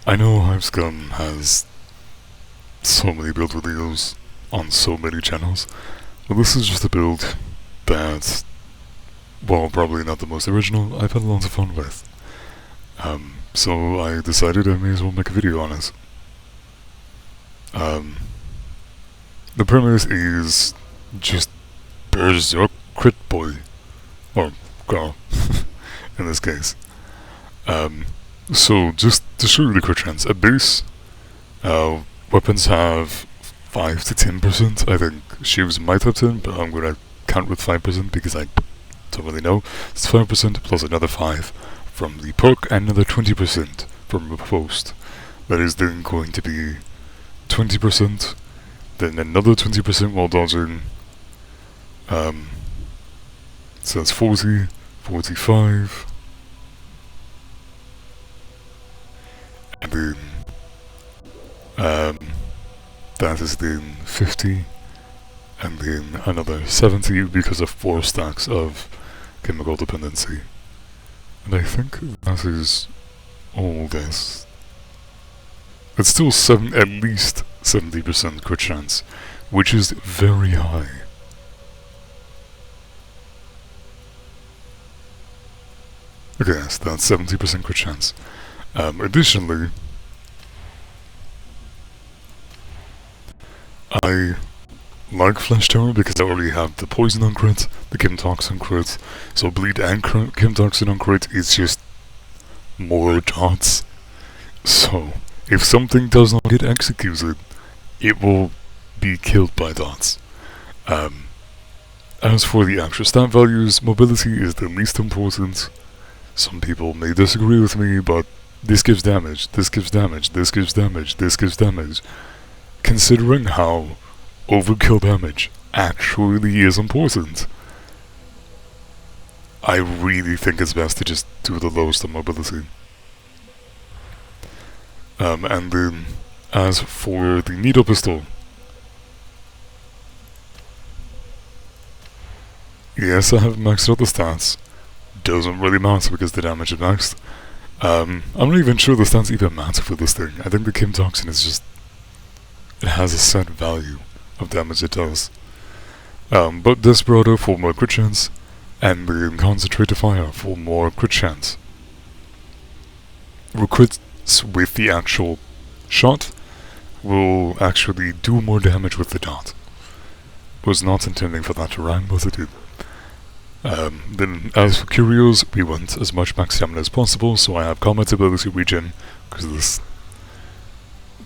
I know Hive Scum has so many build videos on so many channels, but this is just a build that, well, probably not the most original, I've had lots of fun with. So I decided I may as well make a video on it. The premise is just there's your crit boy, or girl, in this case. So just to show you the crit chance, at base, weapons have 5 to 10%. I think shields might have 10, but I'm gonna count with 5% because I don't really know. It's 5% plus another 5 from the perk and another 20% from riposte. That is then going to be 20%, then another 20% while dodging. So that's 40, 45, and then that is then 50, and then another 70 because of 4 stacks of chemical dependency. And I think that is all this. It's still at least 70% crit chance, which is very high. Okay, so that's 70% crit chance. Additionally, I like Flesh Tower because I already have the Poison on crit, the Chem Toxin crit, so Bleed and Chem Toxin on crit is just more dots. So, if something does not get executed, it will be killed by dots. As for the actual stat values, mobility is the least important. Some people may disagree with me, but this gives damage, this gives damage, this gives damage, this gives damage. Considering how overkill damage actually is important, I really think it's best to just do the lowest on mobility. And then, as for the needle pistol, yes, I have maxed out the stats. Doesn't really matter because the damage is maxed. I'm not even sure the stats even matter for this thing. I think the Chem Toxin is just, it has a set value of damage it does. But Desperado for more crit chance, and the Concentrated Fire for more crit chance. Crits with the actual shot will actually do more damage with the dot. Was not intending for that to rhyme, but it did. Then, as for Curios, we want as much max stamina as possible, so I have combat ability regen, because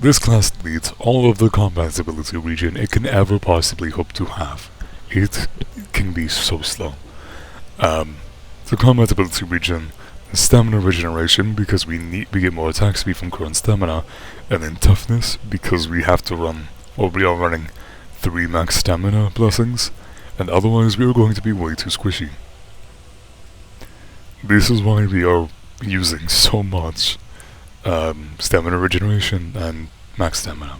this class needs all of the combat ability regen it can ever possibly hope to have. It can be so slow. The combat ability regen, stamina regeneration, because we get more attack speed from current stamina, and then toughness, because we have to run, or we are running 3 max stamina blessings, and otherwise we are going to be way too squishy. This is why we are using so much stamina regeneration and max stamina.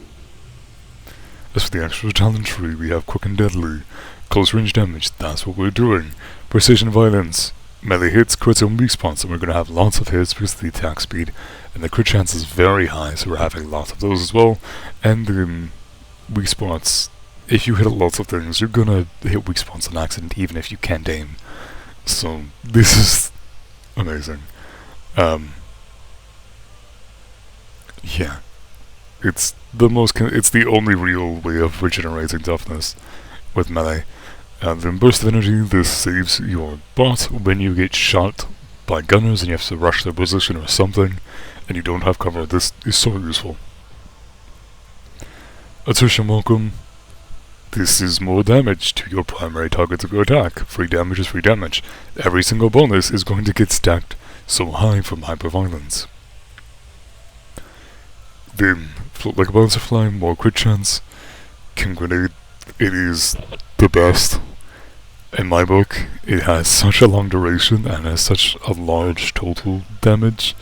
As for the actual talent tree, we have quick and deadly, close range damage, that's what we're doing. Precision violence, melee hits, crits and weak spots, and we're going to have lots of hits because of the attack speed, and the crit chance is very high, so we're having lots of those as well. And then weak spots, if you hit lots of things, you're gonna hit weak spots on accident even if you can't aim. So this is amazing. Yeah. It's the only real way of regenerating toughness with melee. Then burst of energy, this saves your bot when you get shot by gunners and you have to rush their position or something, and you don't have cover. This is so useful. Attrition welcome. This is more damage to your primary target to go attack. Free damage is free damage. Every single bonus is going to get stacked so high from hyperviolence. Then, float like a butterfly, more crit chance. Chem Grenade, it is the best. In my book, it has such a long duration and has such a large total damage,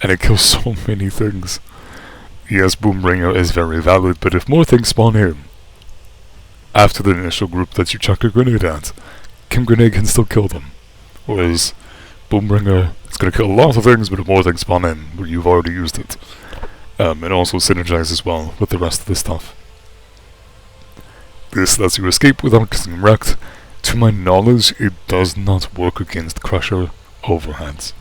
and it kills so many things. Yes, Boombringer is very valid, but if more things spawn in after the initial group that you chucked a grenade at, Chem Grenade can still kill them. Whereas Boombringer is going to kill a lot of things, but if more things spawn in, you've already used it. and also synergizes well with the rest of the stuff. This lets you escape without getting wrecked. To my knowledge, it does not work against Crusher overheads.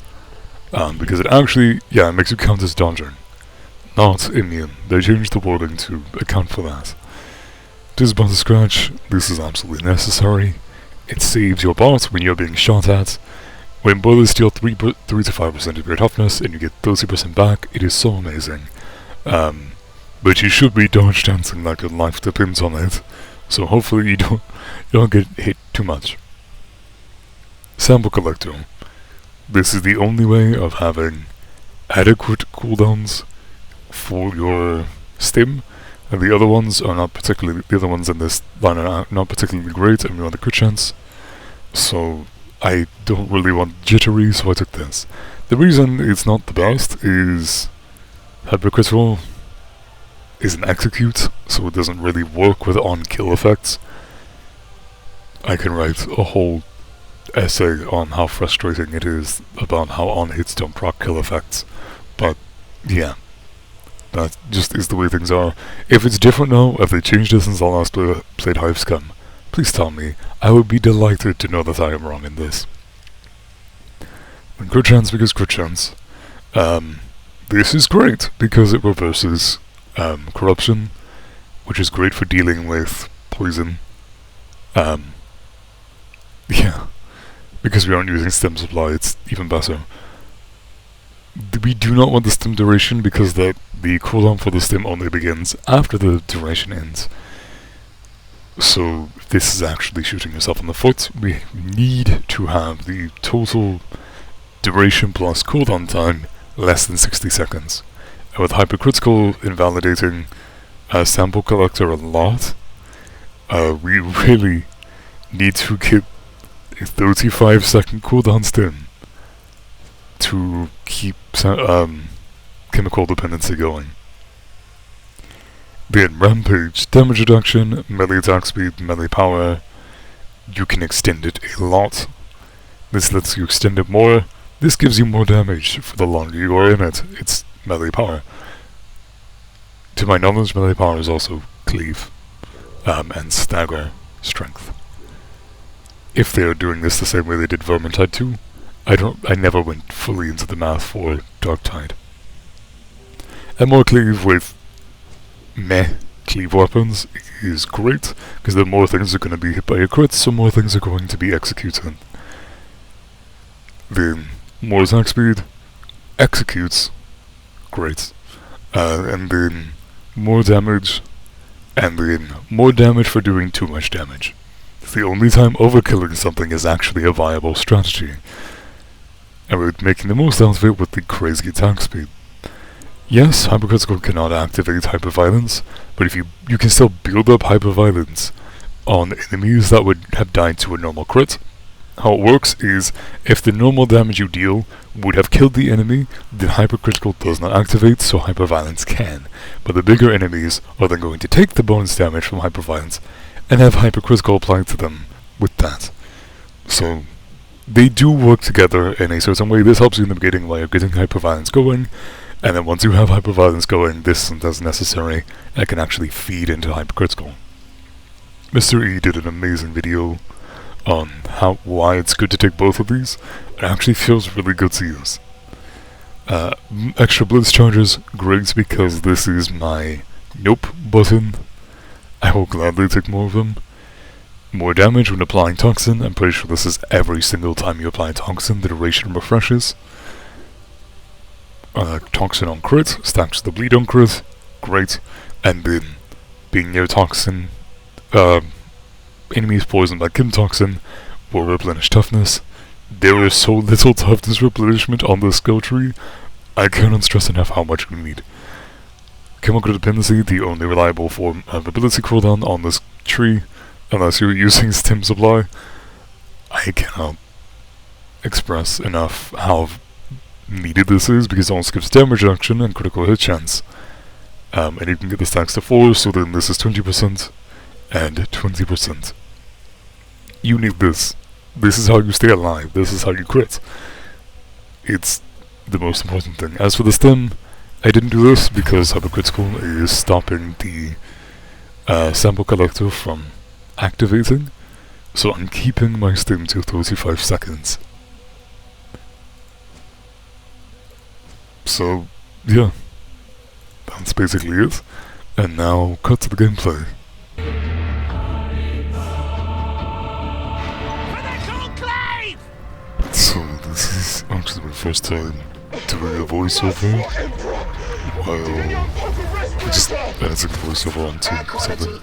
Because it actually, it makes you count as dodging. Not immune. They changed the wording to account for that. This bot scratch, this is absolutely necessary. It saves your bot when you're being shot at. When bullets deal 3 to 5% of your toughness and you get 30% back, it is so amazing. But you should be dodge dancing like your life depends on it. So hopefully you don't get hit too much. Sample Collector. This is the only way of having adequate cooldowns for your stim, and the other ones are not particularly. The other ones in this line are not particularly great, and we want a crit chance. So I don't really want jittery, so I took this. The reason it's not the best is hypercritical is an execute, so it doesn't really work with on-kill effects. I can write a whole essay on how frustrating it is about how on-hits don't proc kill effects, but yeah, that just is the way things are. If it's different now, if they changed it since I last played Hive Scum, please tell me. I would be delighted to know that I am wrong in this. And crit chance because crit chance. This is great because it reverses corruption, which is great for dealing with poison. Yeah, because we aren't using stim supply, it's even better. We do not want the stim duration because the cooldown for the stim only begins after the duration ends. So this is actually shooting yourself in the foot. We need to have the total duration plus cooldown time less than 60 seconds. And with hypercritical invalidating Sample Collector a lot, we really need to get a 35-second cooldown stim to keep chemical dependency going. Then Rampage, damage reduction, melee attack speed, melee power. You can extend it a lot. This lets you extend it more. This gives you more damage for the longer you are in it. It's melee power. To my knowledge, melee power is also cleave and stagger strength. If they are doing this the same way they did Vermintide 2, I never went fully into the math for Darktide. And more cleave with meh cleave weapons is great, because the more things are going to be hit by your crits, so more things are going to be executed. Then more attack speed, executes, great. And then more damage, and then more damage for doing too much damage. It's the only time overkilling something is actually a viable strategy. And we're making the most out of it with the crazy attack speed. Yes, hypercritical cannot activate hyperviolence, but if you can still build up hyperviolence on enemies that would have died to a normal crit. How it works is, if the normal damage you deal would have killed the enemy, then hypercritical does not activate, so hyperviolence can. But the bigger enemies are then going to take the bonus damage from hyperviolence and have hypercritical applied to them with that. So they do work together in a certain way. This helps you in the beginning while you're getting hyperviolence going, and then once you have hyperviolence going, this isn't as necessary, and it can actually feed into hypercritical. Mr. E did an amazing video on why it's good to take both of these. It actually feels really good to use. Extra blitz charges, great, because this is my nope button. I will gladly take more of them. More damage when applying toxin. I'm pretty sure this is every single time you apply toxin, the duration refreshes. Toxin on crit, stacks the bleed on crit, great. And then, being near toxin, enemies poisoned by Kim toxin will replenish toughness. There is so little toughness replenishment on this skill tree, I cannot stress enough how much we need. Chemical dependency, the only reliable form of ability cooldown on this tree, unless you're using stim supply. I cannot express enough how needed this is, because it also gives damage reduction and critical hit chance. And you can get the stacks to 4, so then this is 20% and 20%. You need this. This is how you stay alive. This is how you crit. It's the most important thing. As for the stim, I didn't do this because hypercritical is stopping the sample collector from activating, so I'm keeping my stim to 35 seconds. So, yeah, that's basically it. And now, cut to the gameplay. So, this is actually my first time doing a voiceover while just editing voiceover onto something.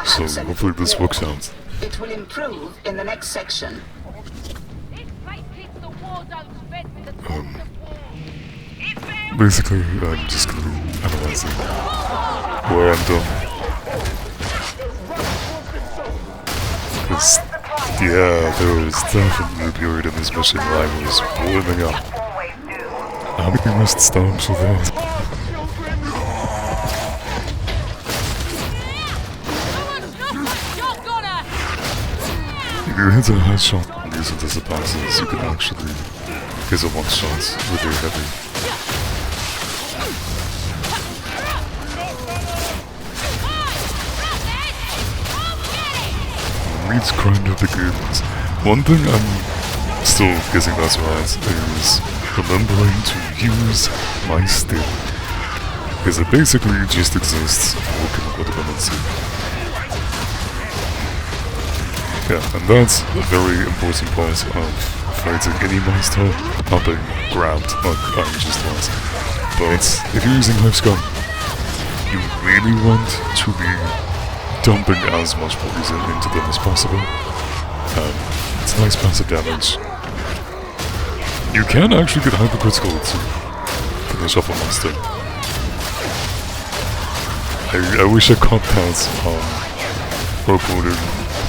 So, hopefully this works out. It will improve in the next section. Basically, I'm just gonna be analyzing where I'm done. Because, yeah, there was definitely a period in this mission where I was warming up. How many missed stamps were there? If you hit a headshot using the subtitles, you can actually hit a one-shot with a heavy. Reed's grind of the games. One thing I'm still getting that right is remembering to use my stim, because it basically just exists working with Vermintide. Yeah, and that's a very important part of fighting any monster, not being grabbed like I just was. But if you're using Hive Scum, you really want to be dumping as much poison into them as possible. It's nice passive damage. You can actually get hypercritical to finish off a monster. I wish I caught that recording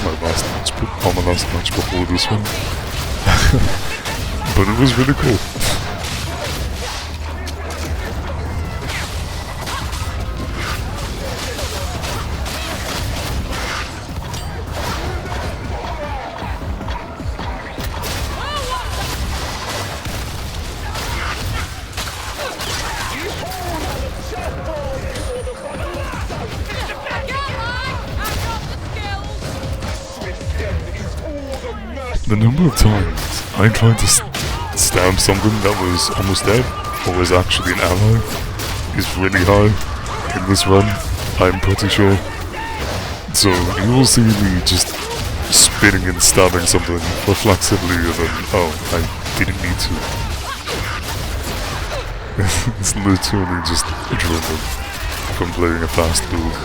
on my last match before this one. But it was really cool. The number of times I tried to stab something that was almost dead, or was actually an ally, is really high in this run, I'm pretty sure. So you will see me just spinning and stabbing something reflexively and then, oh, I didn't need to. It's literally just adrenaline from playing a fast build.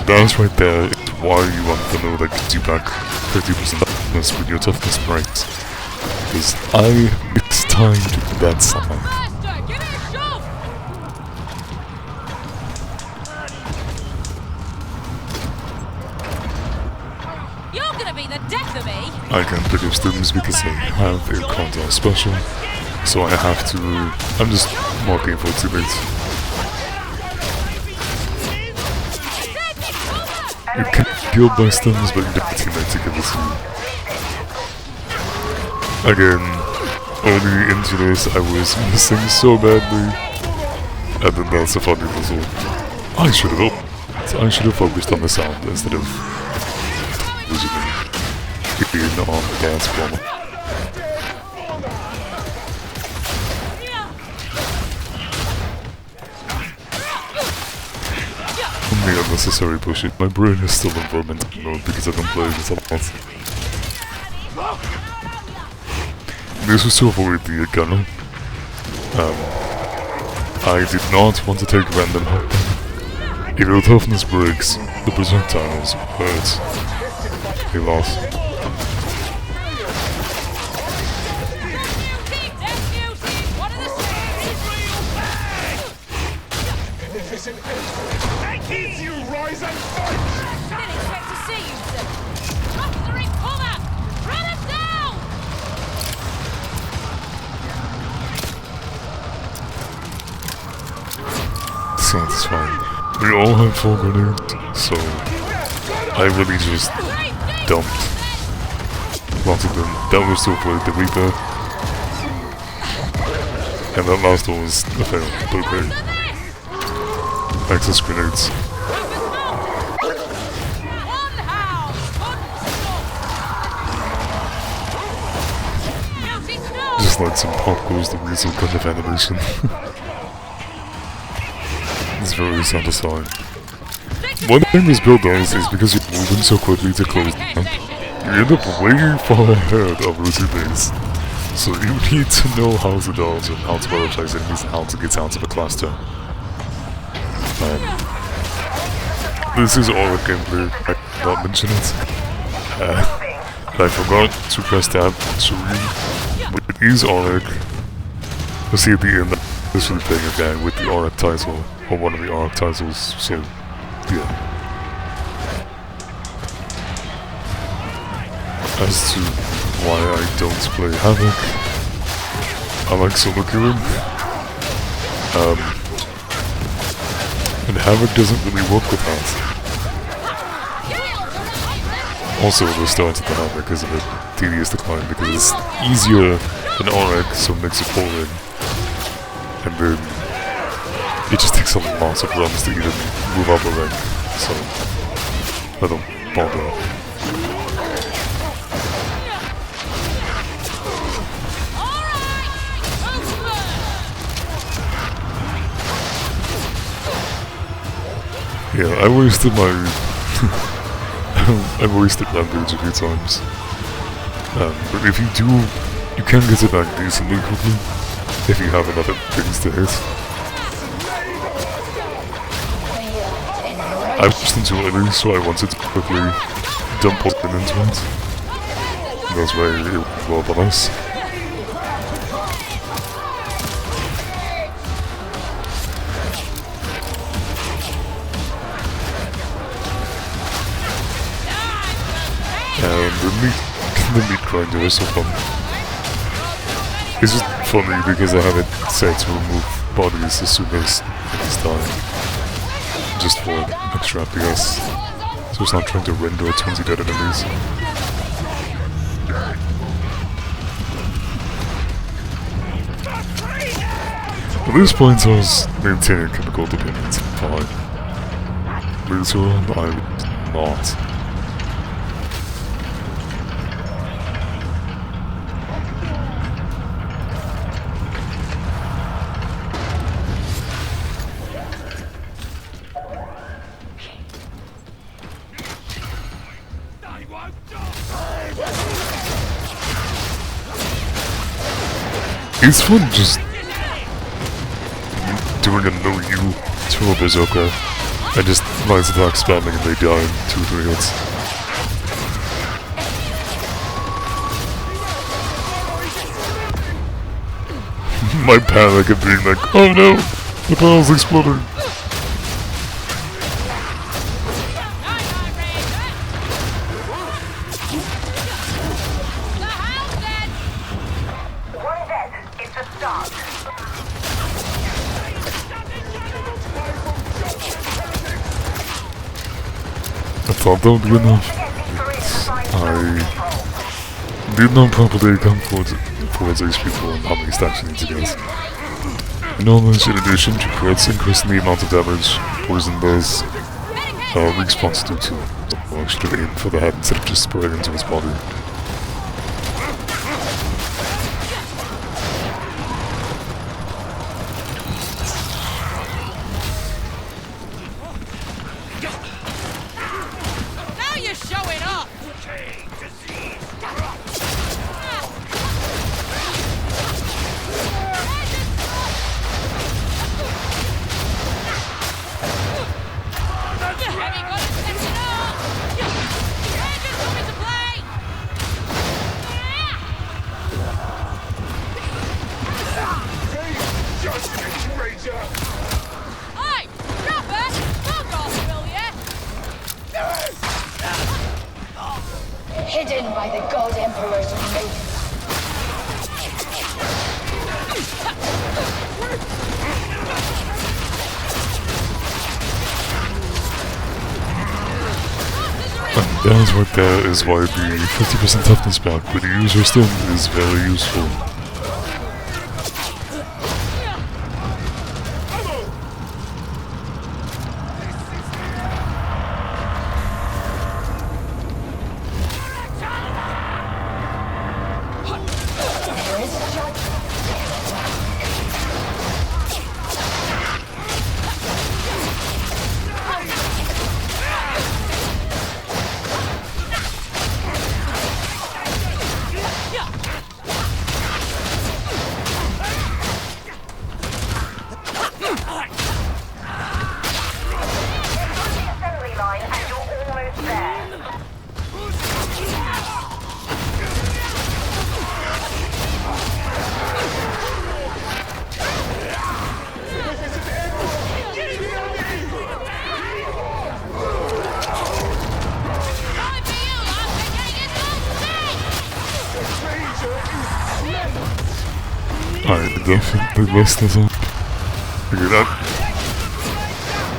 That right there is why you want to know that gives you back 30% toughness when your toughness breaks. Because I mistimed that side. You're gonna be the death of me. I can't pick up stims because I have a countdown special, so I have to. I'm just marking for teammates. You can kill by stuns, but you get the teammate to give it to you. Again, early into this I was missing so badly, and then that's a funny puzzle. I should have focused on the sound instead of being on the dance floor. The unnecessary pushing. My brain is still in Vermintide mode because I've been playing this a lot. This was to avoid the gunner. I did not want to take random help. If your toughness breaks, the projectiles hurt. They lost. So it's fine. We all have full grenades, so I really just dumped lots of them. That was to avoid the Reaper. And that last one was a fail, but okay. Access grenades. Just like some pop goes the weasel kind of animation. It's very satisfying. One thing this build does is because you're moving so quickly to close down, you end up way far ahead of losing base. So you need to know how to dodge and how to prioritize enemies and how to get out of a cluster. This is all gameplay, I did not mention it. I forgot to press tab to read. But it is Auric. You'll see at the end that this will be playing a guy with the Auric title, or one of the Auric titles, so yeah. As to why I don't play Havoc, I like solo killing. And Havoc doesn't really work with that. Also, the start of the Havoc is a bit tedious to climb because it's easier than Auric, so it makes it boring. And then it just takes a lot of runs to even move up a rank, so I don't bother. Yeah, I wasted my... I wasted Rampage a few times. But if you do, you can get it back decently quickly, if you have enough things to hit. I pushed into early, so I wanted to quickly dump poison into it. And that's why it worked well for us. And the meat grinder is so fun. It's just funny because I have it set to remove bodies as soon as it's dying. Just for extra FPS. So it's not trying to render 20 dead enemies. At this point I was maintaining chemical dependence fine. Later on I would not. It's fun just doing a no-you to a Berserker and just nice attack spamming and they die in 2-3 hits. My panic of being like, oh no, the panel's exploding. I thought that would be enough. I did not properly account for HP pool and how many stacks you need to get. Knowledge, in addition to crits, increasing the amount of damage poison does, response due to. Well, I should have aimed for the head instead of just spraying into his body. That right there is why the 50% toughness back with the user stun is very useful. Alright, the rest is on. Okay,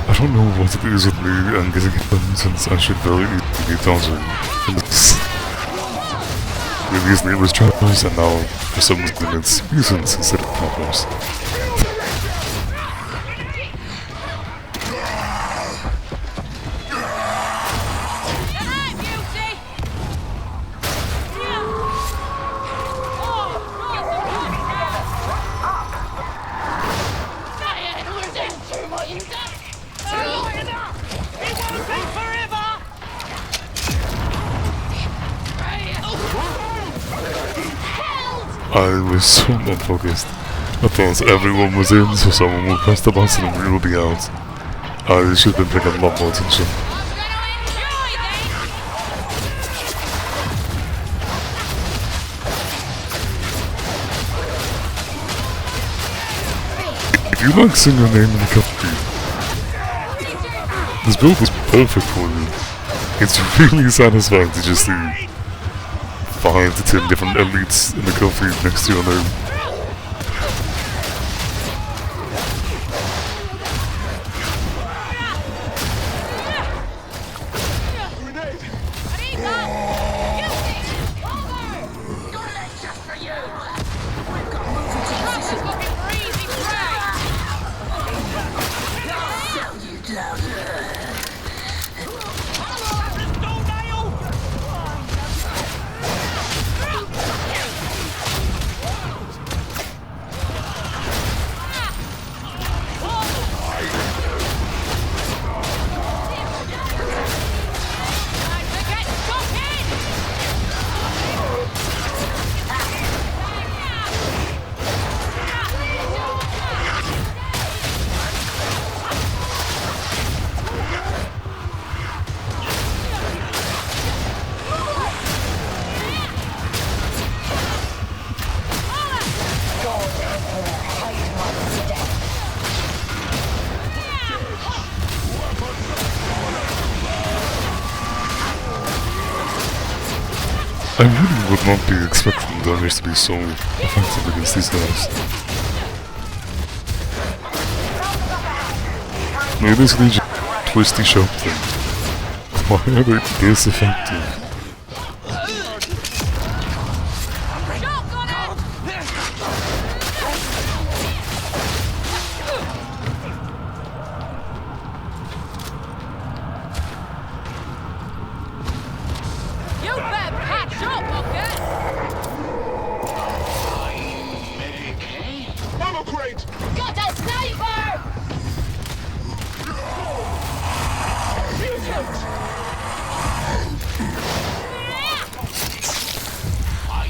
I don't know what it is with me and getting hit them since I should very easily be dodging. Previously it was trappers and now for some reason it's mutants instead of trappers. I was so not focused. I thought everyone was in, so someone would press the button and we would be out. I should have been paying a lot more attention. If you like seeing your name in the cutscene, this build was perfect for you. It's really satisfying to just see 5 to 10 different elites in the coffee next to your name. I really would not be expecting the damage to be so effective against these guys. They basically just twisty sharp thing. Why are they this effective?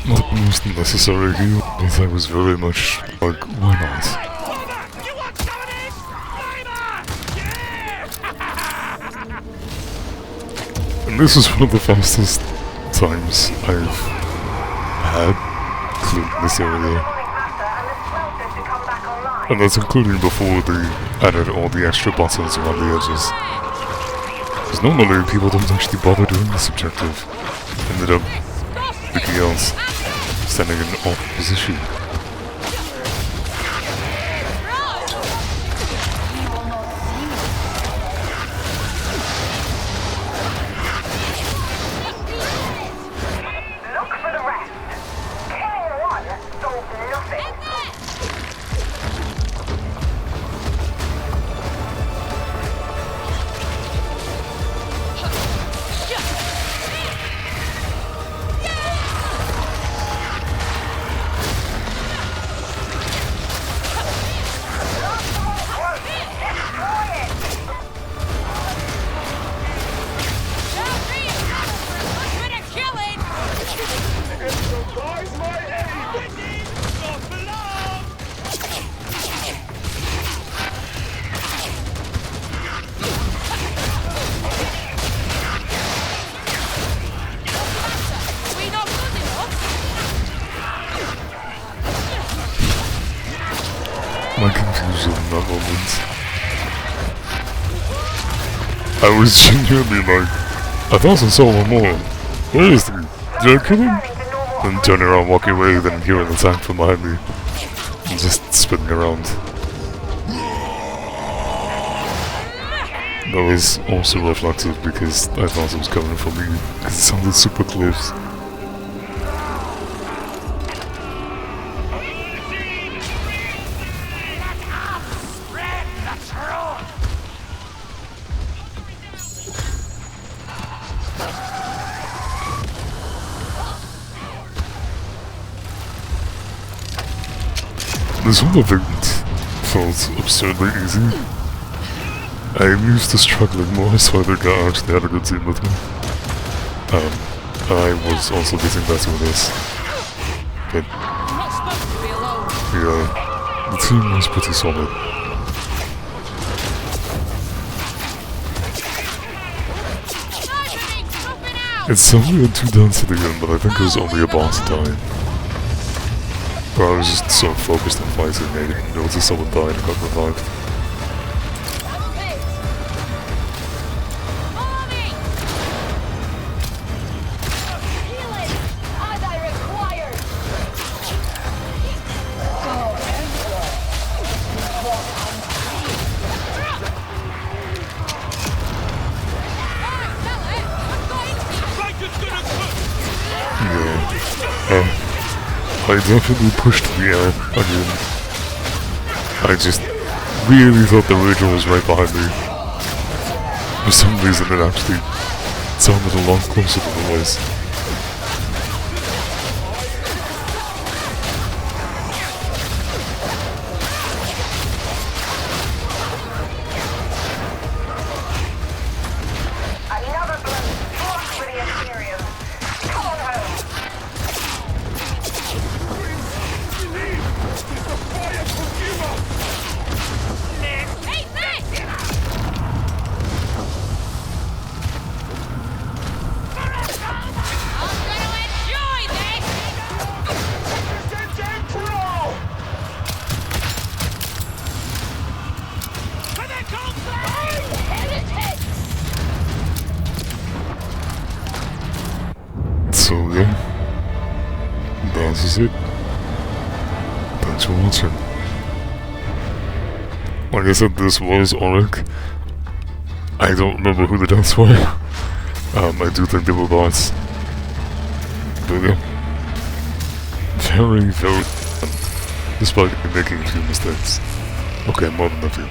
Not the most necessary heal, but I was very much like, why not? And this is one of the fastest times I've had clearing this area. And that's including before they added all the extra buttons around the edges. Because normally people don't actually bother doing this objective. Ended up everything else standing in off position. my confusion in that moment. I was genuinely like, I thought I saw one more. Where is he? Did I kill him? Then turning around, walking away, then hearing the tank from behind me. And just spinning around. That was also reflective because I thought it was coming from me, because it sounded super close. This whole event felt absurdly easy. I am used to struggling more, so I think I actually had a good team with me. I was also getting better with this. But yeah, the team was pretty solid. It's only at 2 down to the end, but I think it was only a boss time. But I was just so focused on fighting, I didn't notice someone died and got revived. I definitely pushed the air again. I just really thought the Ranger was right behind me. For some reason it actually sounded a lot closer than it was. So yeah, that is it. Thanks for watching. Like I said, this was Auric. I don't remember who the deaths were. I do think they were bots. But yeah, very fun, despite making a few mistakes. Okay, more than a few.